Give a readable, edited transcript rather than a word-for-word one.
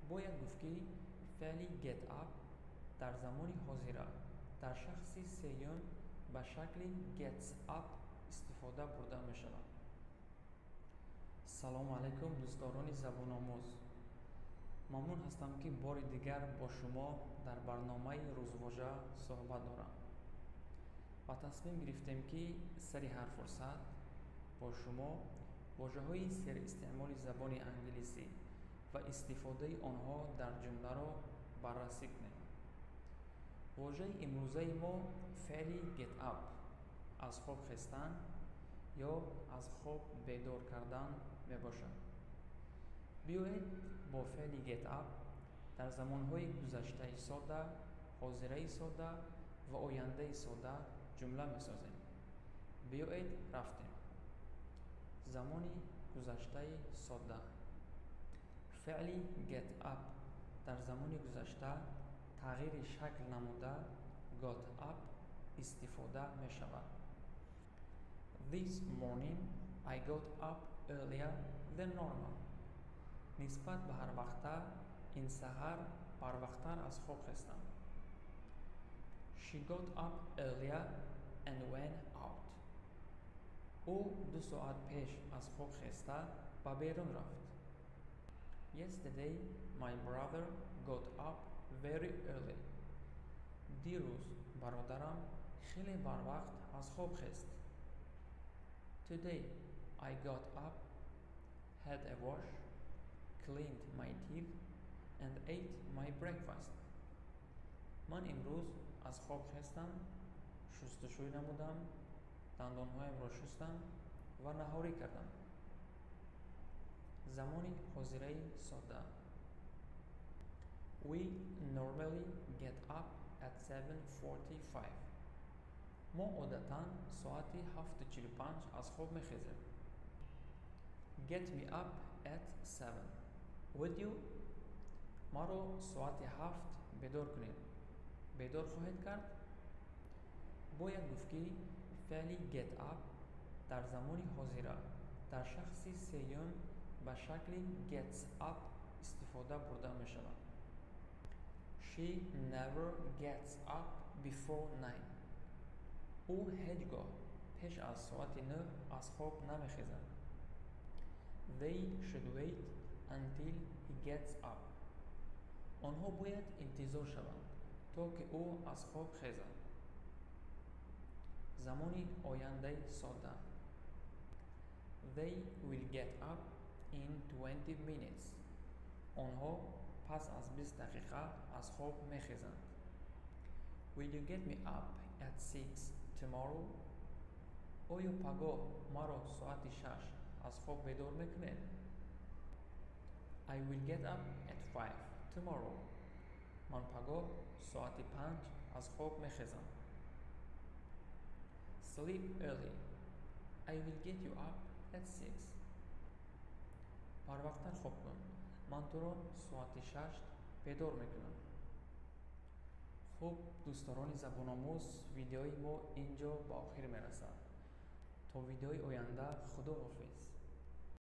باید گفت که فعل get up در زمان حاضر در شخص سیوم به شکل gets up استفاده برده می شود. سلام علیکم دوستداران زبان آموز. ممنون هستم که بار دیگر با شما در برنامه روزواژه صحبت دارم. و تصمیم گرفتیم که سری هر فرصت با شما واژه‌های سر استعمال زبان انگلیسی و استفاده آنها در جمله را بررسی کنیم. واژه امروزه ما فعل get up از خواب خستن یا از خواب بیدار کردن می باشد. بیایید با فعل get up در زمانهای گذشته ساده، حاضره ساده و آینده ساده جمله می سازیم. بیایید رفتیم. زمان گذشته ساده. فعل get up در زمان گذشته تغییر شکل نموده got up استفاده می شود. This morning I got up earlier than normal. نسبت به هر وقته این سحر بر وقتتر از خواب خستم. She got up earlier and went out. او 2 ساعت پیش از خواب خسته به بیرون رفت. Yesterday my brother got up very early. دیروز برادرم خیلی بر وقت از خواب خست. Today I got up, had a wash, cleaned my teeth and ate my breakfast. من امروز از خواب خستم، شستشوی نمودم، دندانهایم را شستم و نهاری کردم. زمان حاضره ساده. We normally get up at 7:45. ما عادتاً ساعت 7:45 از خواب میخیزیم. Get me up at 7. Would you? ما را ساعت 7 بیدار کنید. بیدار خواهید کرد؟ باید گفت که فعل get up در زمان حاضر در شخص سیوم به شکل gets up استفاده برده می شود. She never gets up before 9. او هیچگاه پیش از ساعت 9 از خواب نمی خیزد. They should wait until he gets up. آنها باید انتظار شوند تا که او از خواب خیزد. زمان آینده ساده. They will get up in 20 minutes. آنها پس از 20 دقیقه از خواب میخیزند. Will you get me up at 6 tomorrow? آیا پگاه مرا ساعت 6 از خواب بیدار میکنید؟ I will get up at 5 tomorrow. من پگاه ساعت 5 از خواب میخیزم. Sleep early. I will get you up at 6. بر وقتتر خواب کن. من تو را ساعت 6 بیدار میکنم. خب دوستداران زبان آموز، ویدیوی ما اینجا به آخر میرسد. تا ویدیوی آینده خداحافظ.